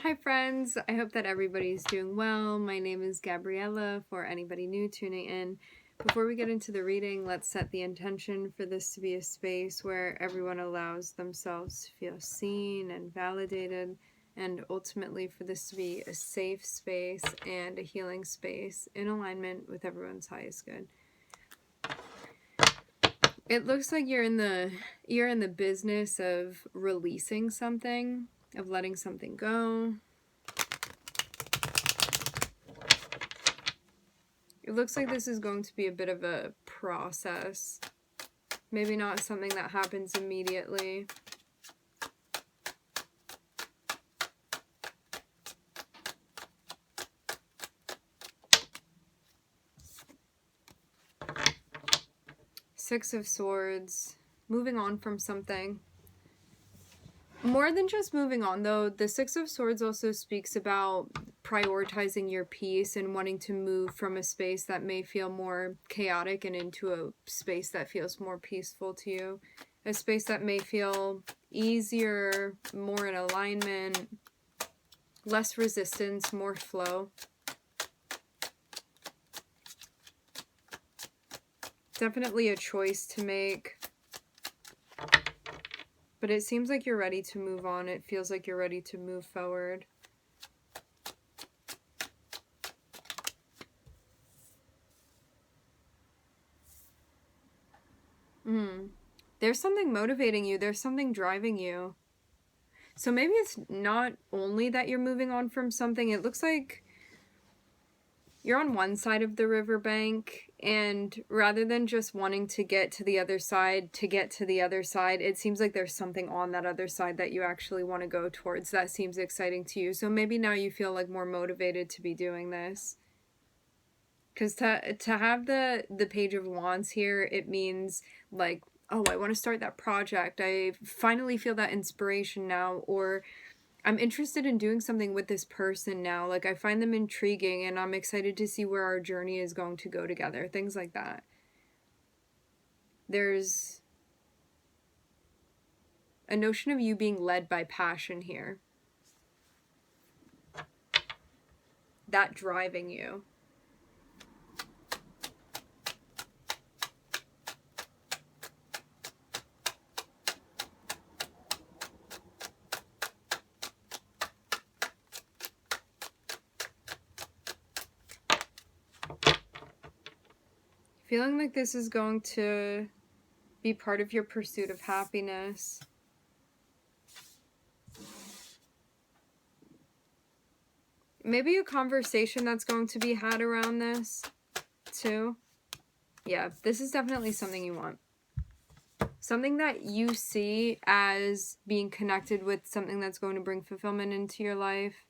Hi friends, I hope that everybody's doing well. My name is Gabriella for anybody new tuning in. Before we get into the reading, let's set the intention for this to be a space where everyone allows themselves to feel seen and validated, and ultimately for this to be a safe space and a healing space in alignment with everyone's highest good. It looks like you're in the business of releasing something, of letting something go. It looks like this is going to be a bit of a process. Maybe not something that happens immediately. Six of Swords. Moving on from something. More than just moving on, though, the Six of Swords also speaks about prioritizing your peace and wanting to move from a space that may feel more chaotic and into a space that feels more peaceful to you. A space that may feel easier, more in alignment, less resistance, more flow. Definitely a choice to make. But it seems like you're ready to move on. It feels like you're ready to move forward. There's something motivating you. There's something driving you. So maybe it's not only that you're moving on from something. It looks like you're on one side of the riverbank, and rather than just wanting to get to the other side, it seems like there's something on that other side that you actually want to go towards that seems exciting to you. So maybe now you feel like more motivated to be doing this. Because to have the Page of Wands here, it means like, oh, I want to start that project. I finally feel that inspiration now, or I'm interested in doing something with this person now. Like, I find them intriguing and I'm excited to see where our journey is going to go together. Things like that. There's a notion of you being led by passion here. That driving you. Feeling like this is going to be part of your pursuit of happiness. Maybe a conversation that's going to be had around this, too. Yeah, this is definitely something you want. Something that you see as being connected with something that's going to bring fulfillment into your life.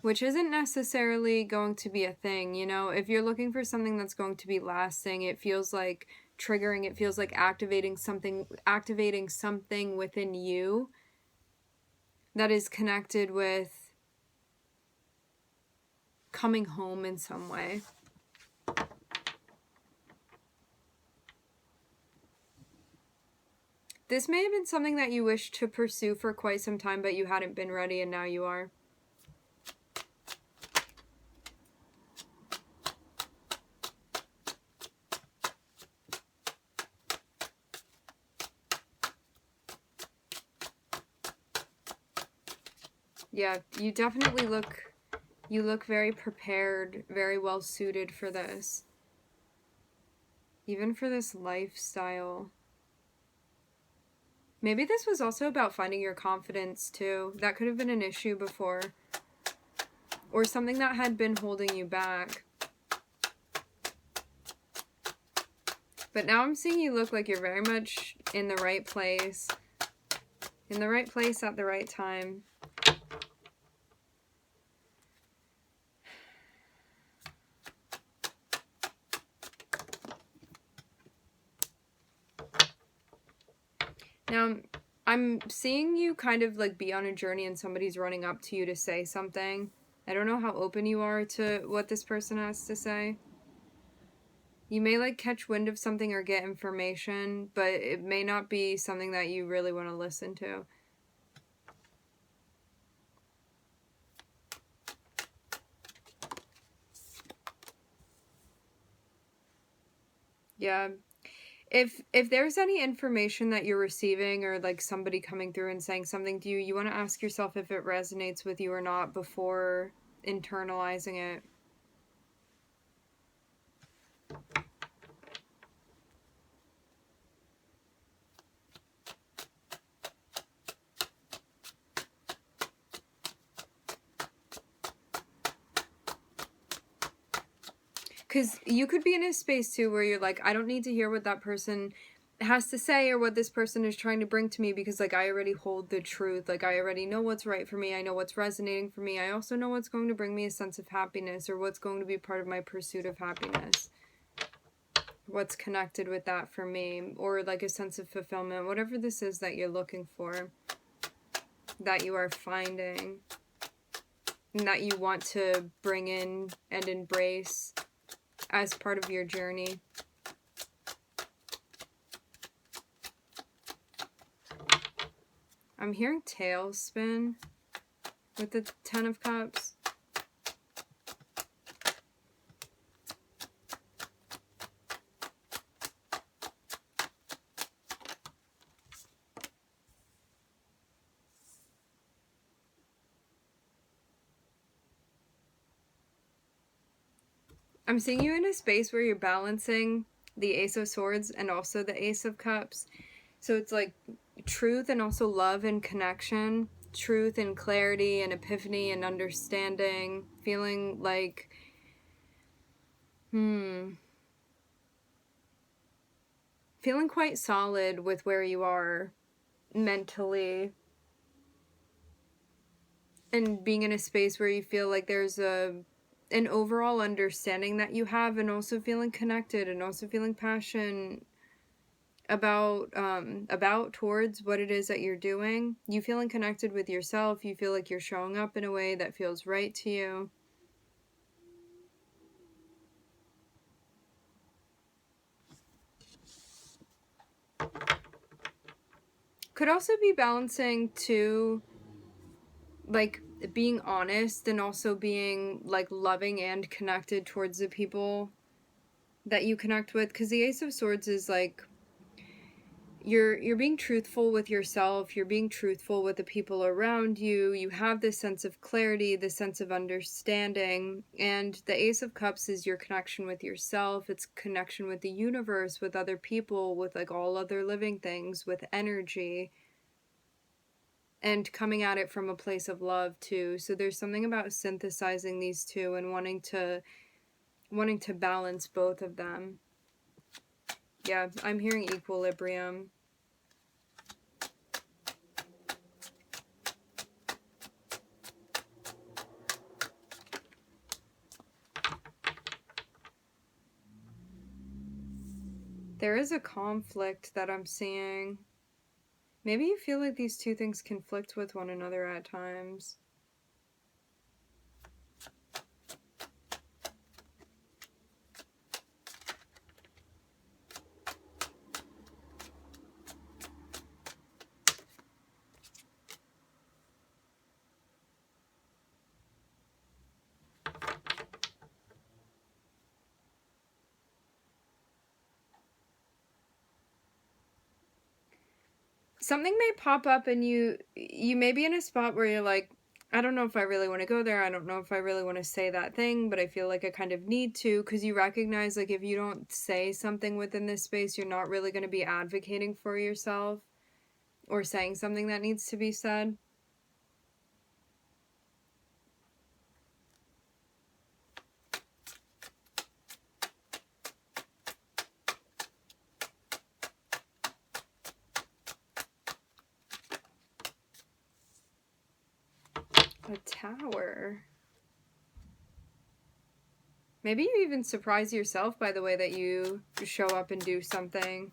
Which isn't necessarily going to be a thing, you know? If you're looking for something that's going to be lasting, it feels like triggering, it feels like activating something within you that is connected with coming home in some way. This may have been something that you wished to pursue for quite some time, but you hadn't been ready, and now you are. Yeah, you definitely look very prepared, very well suited for this. Even for this lifestyle. Maybe this was also about finding your confidence, too. That could have been an issue before. Or something that had been holding you back. But now I'm seeing you look like you're very much in the right place. In the right place at the right time. Now, I'm seeing you kind of like be on a journey and somebody's running up to you to say something. I don't know how open you are to what this person has to say. You may like catch wind of something or get information, but it may not be something that you really want to listen to. Yeah. If there's any information that you're receiving, or like somebody coming through and saying something to you, you want to ask yourself if it resonates with you or not before internalizing it. Because you could be in a space too where you're like, I don't need to hear what that person has to say or what this person is trying to bring to me, because like I already hold the truth. Like I already know what's right for me. I know what's resonating for me. I also know what's going to bring me a sense of happiness, or what's going to be part of my pursuit of happiness. What's connected with that for me, or like a sense of fulfillment, whatever this is that you're looking for, that you are finding, and that you want to bring in and embrace as part of your journey. I'm hearing tailspin with the Ten of Cups. I'm seeing you in a space where you're balancing the Ace of Swords and also the Ace of Cups. So it's like truth and also love and connection. Truth and clarity and epiphany and understanding. Feeling like, feeling quite solid with where you are mentally. And being in a space where you feel like there's an overall understanding that you have, and also feeling connected, and also feeling passion about towards what it is that you're doing. You feeling connected with yourself. You feel like you're showing up in a way that feels right to you. Could also be balancing too, like being honest and also being like loving and connected towards the people that you connect with, because the Ace of Swords is like you're being truthful with yourself, you're being truthful with the people around you, you have this sense of clarity, this sense of understanding. And the Ace of Cups is your connection with yourself, it's connection with the universe, with other people, with like all other living things, with energy, and coming at it from a place of love too. So there's something about synthesizing these two and wanting to balance both of them. Yeah, I'm hearing equilibrium. There is a conflict that I'm seeing. Maybe you feel like these two things conflict with one another at times. Something may pop up and you may be in a spot where you're like, I don't know if I really want to go there. I don't know if I really want to say that thing, but I feel like I kind of need to, because you recognize like if you don't say something within this space, you're not really going to be advocating for yourself or saying something that needs to be said. A Tower. Maybe you even surprise yourself by the way that you show up and do something.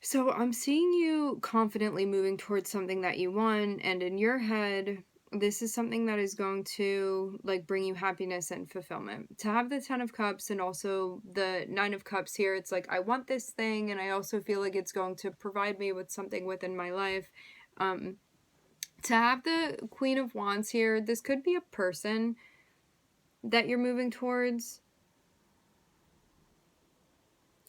So I'm seeing you confidently moving towards something that you want, and in your head, this is something that is going to like bring you happiness and fulfillment. To have the 10 of Cups and also the 9 of Cups here, it's like I want this thing, and I also feel like it's going to provide me with something within my life. To have the Queen of Wands here, this could be a person that you're moving towards,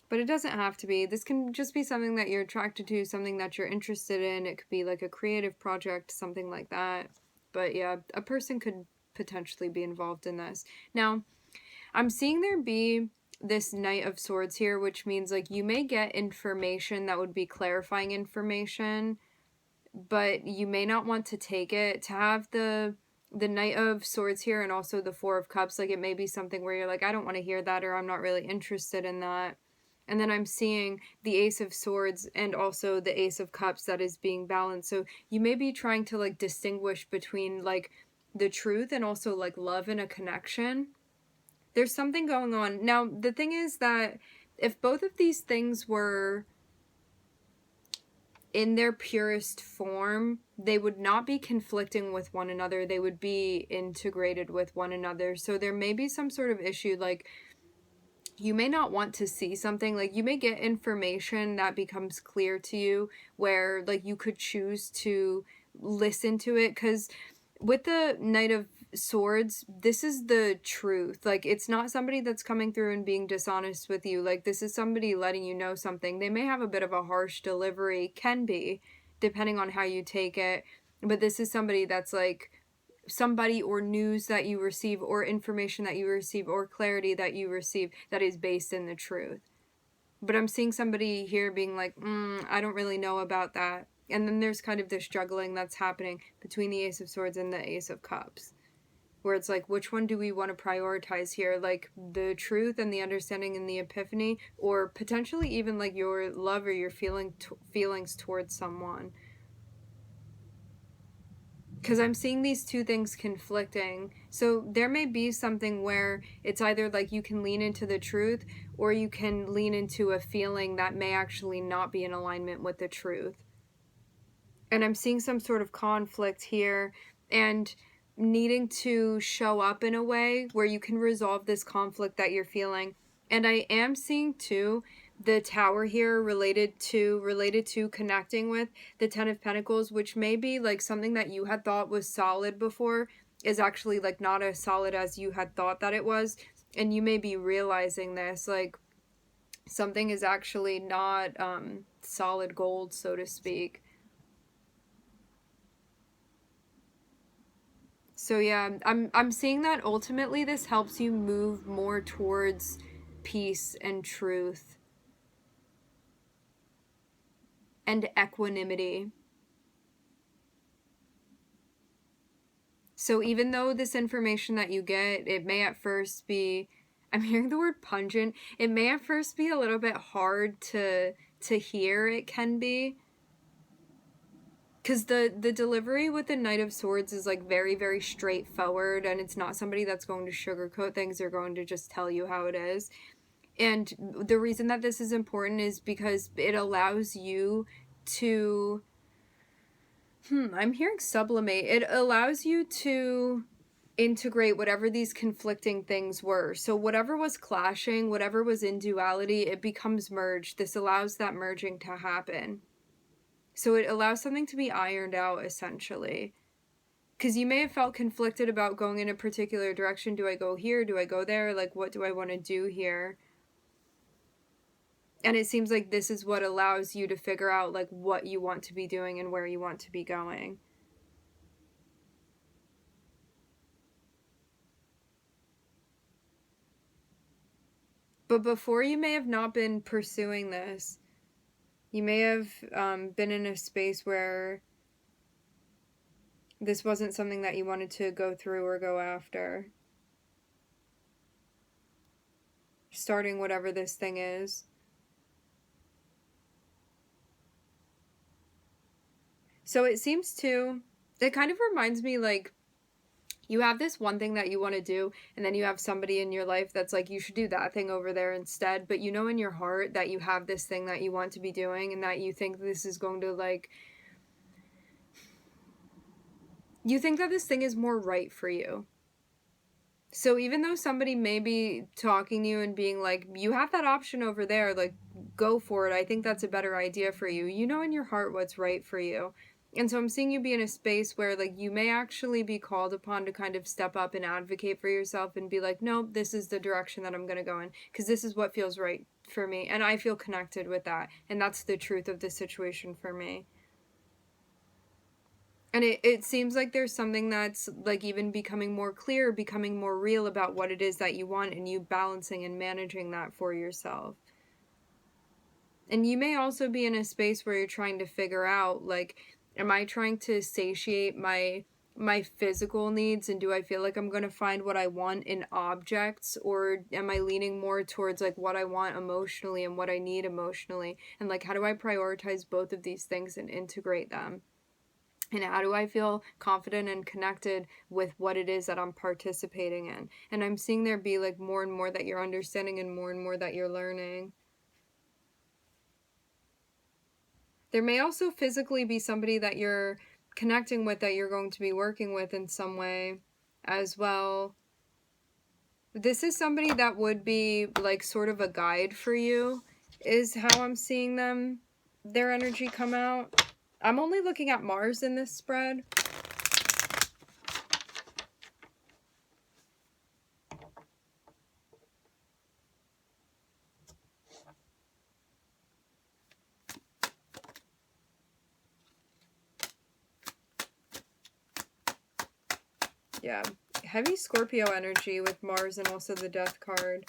but it doesn't have to be. This can just be something that you're attracted to, something that you're interested in. It could be like a creative project, something like that. But yeah, a person could potentially be involved in this. Now, I'm seeing there be this Knight of Swords here, which means like you may get information that would be clarifying information, but you may not want to take it. To have the Knight of Swords here and also the Four of Cups, like it may be something where you're like, I don't want to hear that, or I'm not really interested in that. And then I'm seeing the Ace of Swords and also the Ace of Cups that is being balanced. So you may be trying to like distinguish between like the truth and also like love and a connection. There's something going on. Now, the thing is that if both of these things were in their purest form, they would not be conflicting with one another. They would be integrated with one another. So there may be some sort of issue, like you may not want to see something, like you may get information that becomes clear to you where like you could choose to listen to it, because with the Knight of Swords, this is the truth. Like it's not somebody that's coming through and being dishonest with you. Like this is somebody letting you know something. They may have a bit of a harsh delivery, can be, depending on how you take it, but this is somebody that's like somebody or news that you receive or information that you receive or clarity that you receive that is based in the truth. But I'm seeing somebody here being like, I don't really know about that. And then there's kind of this juggling that's happening between the Ace of Swords and the Ace of Cups, where it's like, which one do we want to prioritize here? Like the truth and the understanding and the epiphany, or potentially even like your love or your feelings towards someone. Because I'm seeing these two things conflicting. So there may be something where it's either like you can lean into the truth or you can lean into a feeling that may actually not be in alignment with the truth. And I'm seeing some sort of conflict here and needing to show up in a way where you can resolve this conflict that you're feeling. And I am seeing too the Tower here related to connecting with the Ten of Pentacles, which may be like something that you had thought was solid before is actually like not as solid as you had thought that it was. And you may be realizing this, like something is actually not solid gold, so to speak. So yeah, I'm seeing that ultimately this helps you move more towards peace and truth and equanimity. So even though this information that you get, it may at first be, I'm hearing the word pungent, it may at first be a little bit hard to hear, it can be. Because the delivery with the Knight of Swords is like very, very straightforward, and it's not somebody that's going to sugarcoat things. They're going to just tell you how it is. And the reason that this is important is because it allows you to, I'm hearing sublimate. It allows you to integrate whatever these conflicting things were. So whatever was clashing, whatever was in duality, it becomes merged. This allows that merging to happen. So it allows something to be ironed out, essentially. Because you may have felt conflicted about going in a particular direction. Do I go here? Do I go there? Like, what do I want to do here? And it seems like this is what allows you to figure out, like, what you want to be doing and where you want to be going. But before, you may have not been pursuing this. You may have been in a space where this wasn't something that you wanted to go through or go after. Starting whatever this thing is. So it seems to, it kind of reminds me like You have this one thing that you want to do, and then you have somebody in your life that's like, you should do that thing over there instead. But you know in your heart that you have this thing that you want to be doing, and that you think this is going to, like, you think that this thing is more right for you. So even though somebody may be talking to you and being like, you have that option over there, like, go for it, I think that's a better idea for you, you know in your heart what's right for you. And so I'm seeing you be in a space where, like, you may actually be called upon to kind of step up and advocate for yourself and be like, no, this is the direction that I'm going to go in, because this is what feels right for me, and I feel connected with that, and that's the truth of the situation for me. And it seems like there's something that's, like, even becoming more clear, becoming more real about what it is that you want, and you balancing and managing that for yourself. And you may also be in a space where you're trying to figure out, like, am I trying to satiate my physical needs, and do I feel like I'm going to find what I want in objects, or am I leaning more towards, like, what I want emotionally and what I need emotionally, and, like, how do I prioritize both of these things and integrate them? And how do I feel confident and connected with what it is that I'm participating in? And I'm seeing there be, like, more and more that you're understanding and more that you're learning. There may also physically be somebody that you're connecting with, that you're going to be working with in some way as well. This is somebody that would be, like, sort of a guide for you, is how I'm seeing them, their energy come out. I'm only looking at Mars in this spread. Yeah, heavy Scorpio energy with Mars and also the Death card.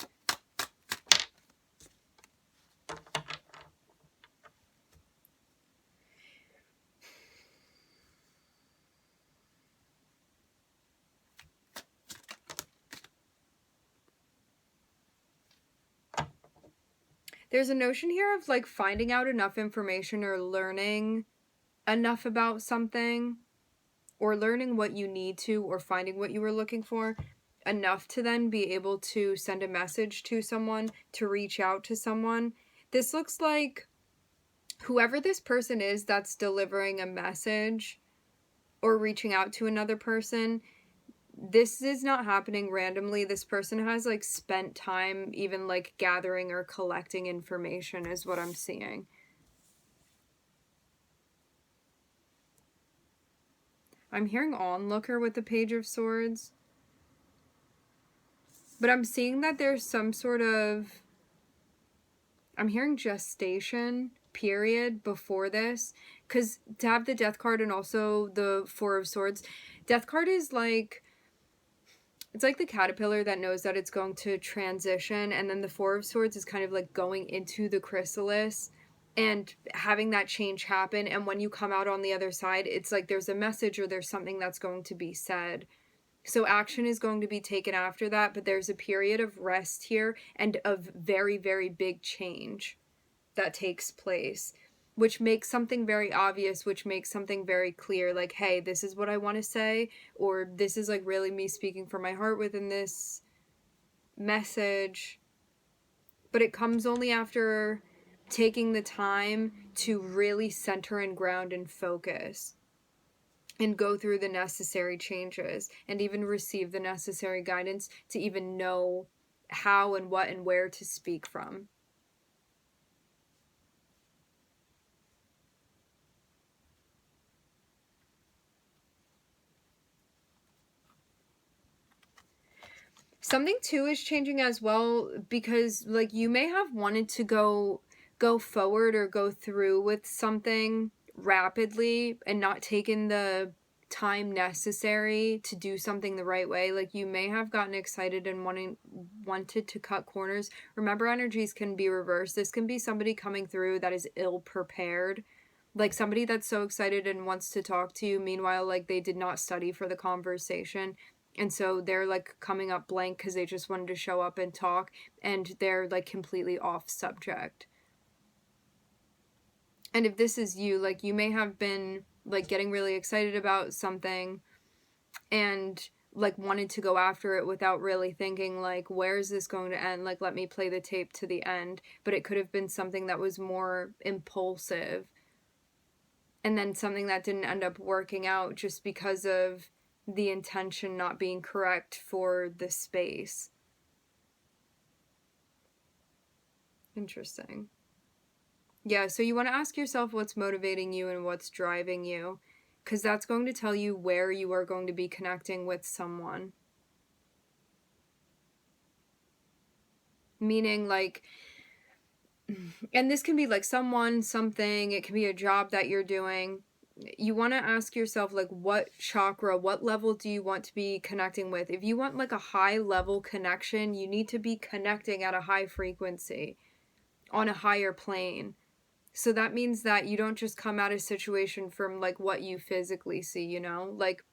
There's a notion here of, like, finding out enough information or learning enough about something, or learning what you need to, or finding what you were looking for enough to then be able to send a message to someone, to reach out to someone. This looks like whoever this person is that's delivering a message or reaching out to another person, this is not happening randomly. This person has, like, spent time even, like, gathering or collecting information is what I'm seeing. I'm hearing onlooker with the Page of Swords. But I'm seeing that there's some sort of, I'm hearing gestation period before this, because to have the Death card and also the Four of Swords, Death card is like, it's like the caterpillar that knows that it's going to transition, and then the Four of Swords is kind of like going into the chrysalis and having that change happen, and when you come out on the other side, it's like there's a message or there's something that's going to be said. So action is going to be taken after that, but there's a period of rest here and of very, very big change that takes place, which makes something very obvious, which makes something very clear, like, hey, this is what I want to say, or this is, like, really me speaking from my heart within this message. But it comes only after taking the time to really center and ground and focus, and go through the necessary changes, and even receive the necessary guidance to even know how and what and where to speak from. Something too is changing as well, because, like, you may have wanted to go forward or go through with something rapidly and not taken the time necessary to do something the right way. Like, you may have gotten excited and wanted to cut corners. Remember, energies can be reversed. This can be somebody coming through that is ill prepared, like somebody that's so excited and wants to talk to you, meanwhile, like, they did not study for the conversation, and so they're, like, coming up blank because they just wanted to show up and talk, and they're, like, completely off subject. And if this is you, like, you may have been, like, getting really excited about something, and like wanted to go after it without really thinking like, where is this going to end? Like, let me play the tape to the end. But it could have been something that was more impulsive, and then something that didn't end up working out just because of the intention not being correct for the space. Interesting. Yeah, so you want to ask yourself what's motivating you and what's driving you, because that's going to tell you where you are going to be connecting with someone. Meaning, like, and this can be like someone, something, it can be a job that you're doing. You want to ask yourself, like, what chakra, what level do you want to be connecting with? If you want like a high level connection, you need to be connecting at a high frequency, on a higher plane. So that means that you don't just come at a situation from like what you physically see, you know? Like,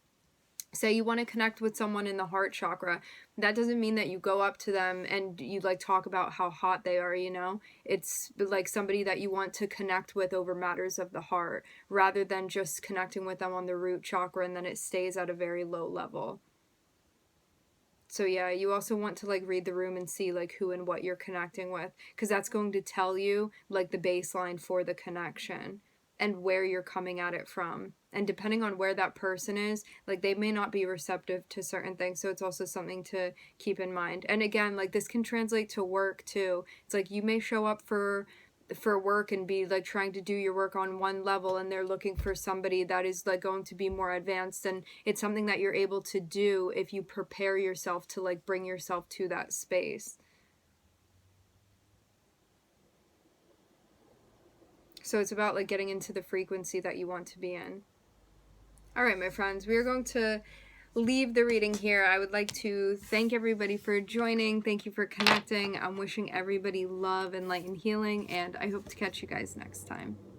say you want to connect with someone in the heart chakra. That doesn't mean that you go up to them and you like talk about how hot they are, you know? It's like somebody that you want to connect with over matters of the heart, rather than just connecting with them on the root chakra and then it stays at a very low level. So yeah, you also want to like read the room and see like who and what you're connecting with, because that's going to tell you like the baseline for the connection and where you're coming at it from. And depending on where that person is, like they may not be receptive to certain things. So it's also something to keep in mind. And again, like this can translate to work too. It's like you may show up for work and be like trying to do your work on one level, and they're looking for somebody that is like going to be more advanced, and it's something that you're able to do if you prepare yourself to like bring yourself to that space. So it's about like getting into the frequency that you want to be in. All right, my friends, we are going to leave the reading here. I would like to thank everybody for joining. Thank you for connecting. I'm wishing everybody love and light and healing, and I hope to catch you guys next time.